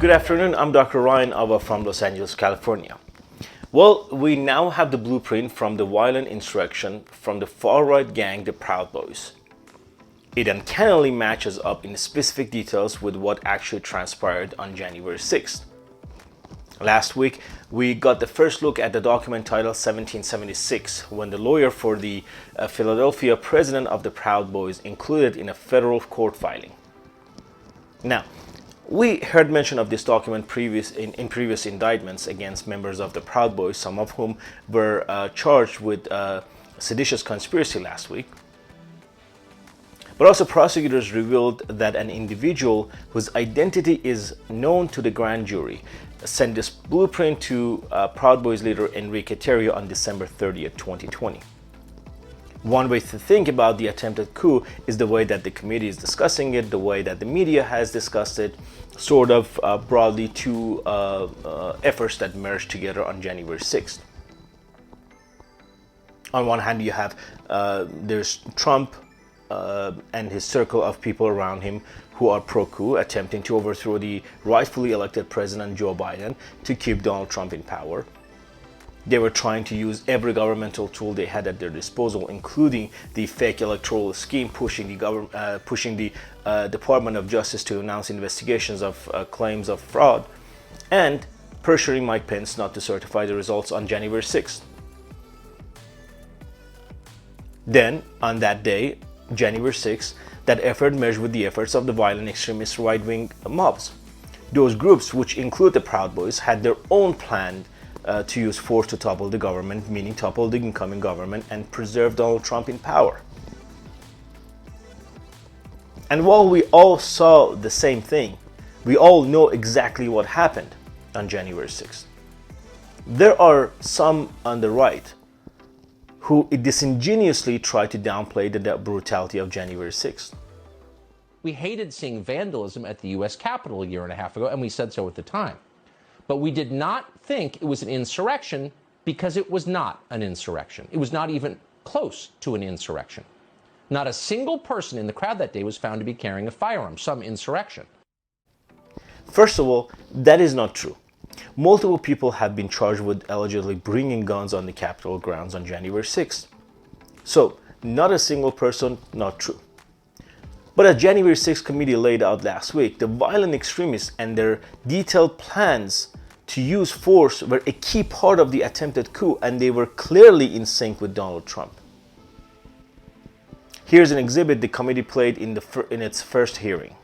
Good afternoon, I'm Dr. Ryan Ava from Los Angeles, California. Well, we now have the blueprint from the violent insurrection from the far-right gang, the Proud Boys. It uncannily matches up in specific details with what actually transpired on January 6th. Last week, we got the first look at the document titled 1776, when the lawyer for the Philadelphia president of the Proud Boys included in a federal court filing. Now, we heard mention of this document in previous indictments against members of the Proud Boys, some of whom were charged with seditious conspiracy last week. But also prosecutors revealed that an individual whose identity is known to the grand jury sent this blueprint to Proud Boys leader Enrique Tarrio on December 30th, 2020. One way to think about the attempted coup is the way that the committee is discussing it, the way that the media has discussed it, sort of broadly two efforts that merged together on January 6th. On one hand, you have there's Trump and his circle of people around him who are pro-coup, attempting to overthrow the rightfully elected President Joe Biden to keep Donald Trump in power. They were trying to use every governmental tool they had at their disposal, including the fake electoral scheme, pushing the Department of Justice to announce investigations of claims of fraud, and pressuring Mike Pence not to certify the results on January 6th. Then, on that day, January 6th, that effort merged with the efforts of the violent extremist right-wing mobs. Those groups, which include the Proud Boys, had their own plan to use force to topple the government, meaning topple the incoming government and preserve Donald Trump in power. And while we all saw the same thing, we all know exactly what happened on January 6th. There are some on the right who disingenuously try to downplay the brutality of January 6th. We hated seeing vandalism at the U.S. Capitol a year and a half ago, and we said so at the time. But we did not think it was an insurrection because it was not an insurrection. It was not even close to an insurrection. Not a single person in the crowd that day was found to be carrying a firearm, some insurrection. First of all, that is not true. Multiple people have been charged with allegedly bringing guns on the Capitol grounds on January 6th. So, not a single person, not true. But as January 6th committee laid out last week, the violent extremists and their detailed plans to use force were a key part of the attempted coup, and they were clearly in sync with Donald Trump. Here's an exhibit the committee played in its first hearing.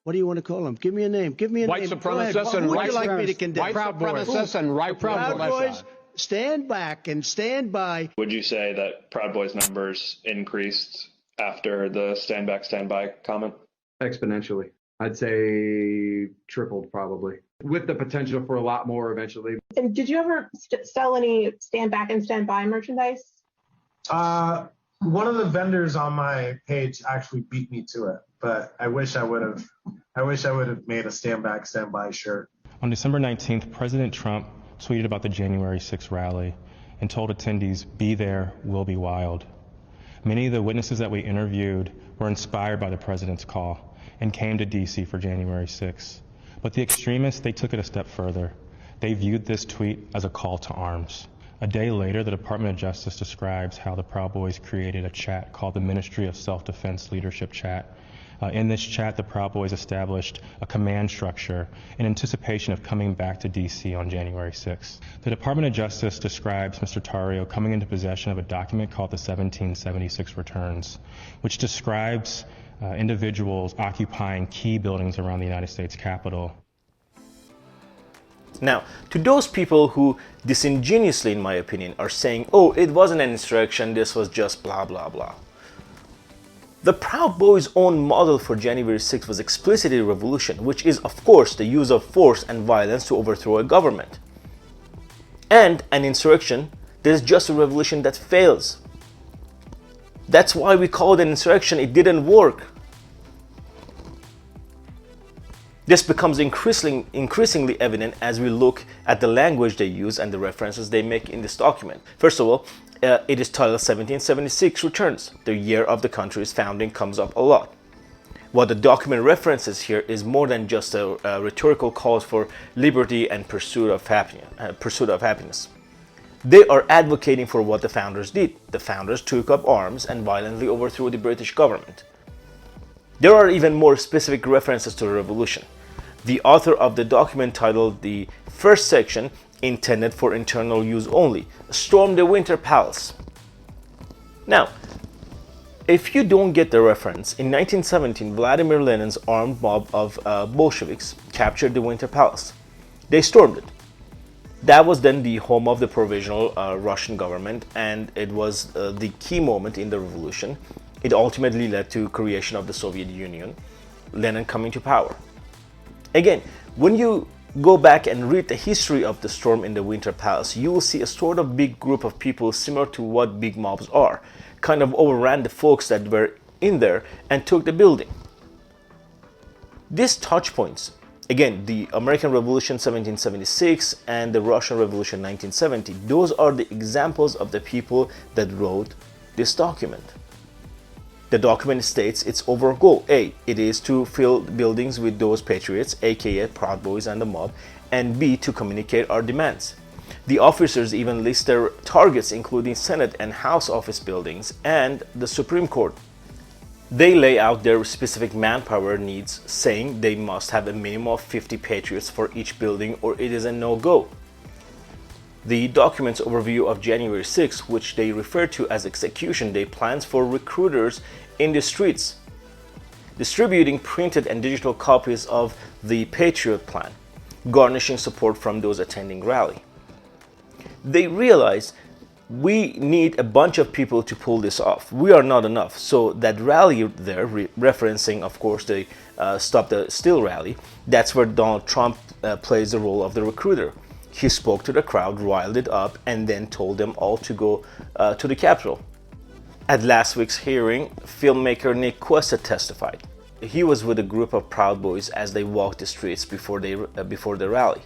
What do you want to call them? Give me a name. Give me a white name. Supremacists and who would white you like me to condemn? White supremacists and right Proud Boys, stand back and stand by. Would you say that Proud Boys numbers increased after the stand back, stand by comment? Exponentially. I'd say tripled probably, with the potential for a lot more eventually. And did you ever sell any stand back and stand by merchandise? One of the vendors on my page actually beat me to it, but I wish I would have made a stand back, stand by shirt. On December 19th, President Trump tweeted about the January 6th rally and told attendees, "Be there, we'll be wild." Many of the witnesses that we interviewed were inspired by the president's call and came to DC for January 6th. But the extremists, they took it a step further. They viewed this tweet as a call to arms. A day later, the Department of Justice describes how the Proud Boys created a chat called the Ministry of Self-Defense Leadership Chat. In this chat, the Proud Boys established a command structure in anticipation of coming back to DC on January 6th. The Department of Justice describes Mr. Tarrio coming into possession of a document called the 1776 Returns, which describes individuals occupying key buildings around the United States Capitol. Now, to those people who disingenuously, in my opinion, are saying, oh, it wasn't an insurrection, this was just blah, blah, blah. The Proud Boys' own model for January 6th was explicitly revolution, which is, of course, the use of force and violence to overthrow a government. And an insurrection that is just a revolution that fails. That's why we call it an insurrection. It didn't work. This becomes increasingly evident as we look at the language they use and the references they make in this document. First of all, it is titled 1776 Returns. The year of the country's founding comes up a lot. What the document references here is more than just a rhetorical calls for liberty and pursuit of happiness. They are advocating for what the founders did. The founders took up arms and violently overthrew the British government. There are even more specific references to the revolution. The author of the document, titled the first section, intended for internal use only, stormed the Winter Palace. Now, if you don't get the reference, in 1917, Vladimir Lenin's armed mob of Bolsheviks captured the Winter Palace. They stormed it. That was then the home of the provisional Russian government, and it was the key moment in the revolution. It ultimately led to creation of the Soviet Union, Lenin coming to power. Again, when you go back and read the history of the storm in the Winter Palace, you will see a sort of big group of people similar to what big mobs are, kind of overran the folks that were in there and took the building. These touch points, again, the American Revolution 1776 and the Russian Revolution 1970, those are the examples of the people that wrote this document. The document states its overall goal: A, it is to fill buildings with those patriots, aka Proud Boys and the mob, and B, to communicate our demands. The officers even list their targets, including Senate and House office buildings and the Supreme Court. They lay out their specific manpower needs, saying they must have a minimum of 50 patriots for each building or it is a no-go. The document's overview of January 6, which they refer to as Execution Day, plans for recruiters in the streets, distributing printed and digital copies of the Patriot Plan, garnishing support from those attending rally. They realize we need a bunch of people to pull this off. We are not enough. So that rally there, referencing, of course, the Stop the Steal rally, that's where Donald Trump plays the role of the recruiter. He spoke to the crowd, riled it up, and then told them all to go to the Capitol. At last week's hearing, filmmaker Nick Cuesta testified. He was with a group of Proud Boys as they walked the streets before the rally.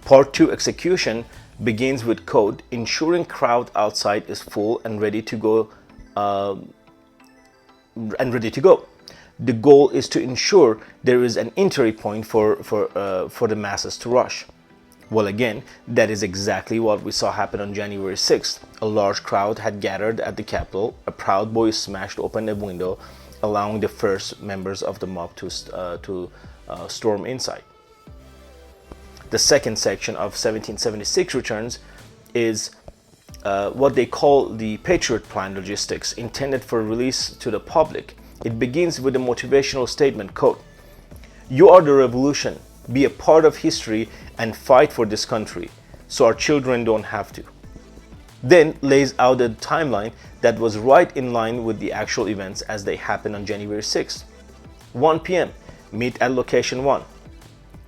Part 2, Execution, begins with code, ensuring crowd outside is full and ready to go. The goal is to ensure there is an entry point for the masses to rush. Well, again, that is exactly what we saw happen on January 6th. A large crowd had gathered at the Capitol. A Proud Boy smashed open a window, allowing the first members of the mob to storm inside. The second section of 1776 returns is what they call the Patriot Plan logistics, intended for release to the public. It begins with a motivational statement, quote, "You are the revolution. Be a part of history and fight for this country so our children don't have to." Then lays out a timeline that was right in line with the actual events as they happened on January 6th. 1 p.m. Meet at location 1.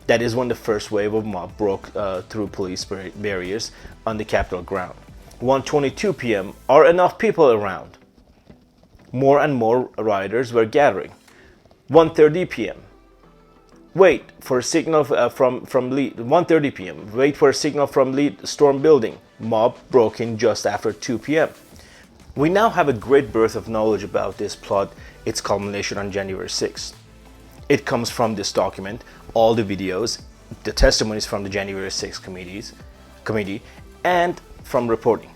That is when the first wave of mob broke through police barriers on the Capitol ground. 1:22 p.m. Are enough people around? More and more rioters were gathering. 1:30 p.m. Wait for a signal from lead. 1:30 p.m. Wait for a signal from lead storm building. Mob broke in just after 2 p.m. We now have a great breadth of knowledge about this plot, its culmination on January 6th. It comes from this document, all the videos, the testimonies from the January 6th committee, and from reporting.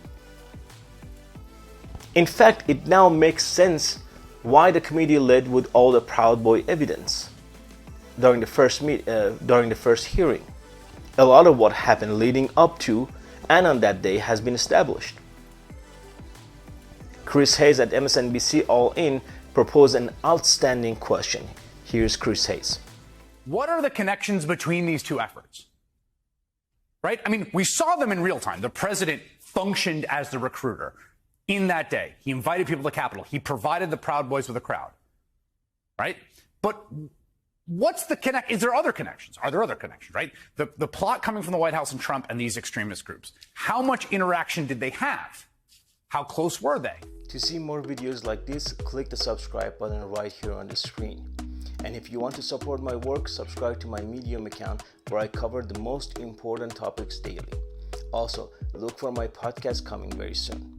In fact, it now makes sense why the committee led with all the Proud Boy evidence during the first hearing. A lot of what happened leading up to and on that day has been established. Chris Hayes at MSNBC All In proposed an outstanding question. Here's Chris Hayes. What are the connections between these two efforts? Right? I mean, we saw them in real time. The president functioned as the recruiter in that day. He invited people to the Capitol. He provided the Proud Boys with a crowd. Right? But what's the connect? Is there other connections? Are there other connections, right? The plot coming from the White House and Trump and these extremist groups. How much interaction did they have? How close were they? To see more videos like this, click the subscribe button right here on the screen. And if you want to support my work, subscribe to my Medium account where I cover the most important topics daily. Also, look for my podcast coming very soon.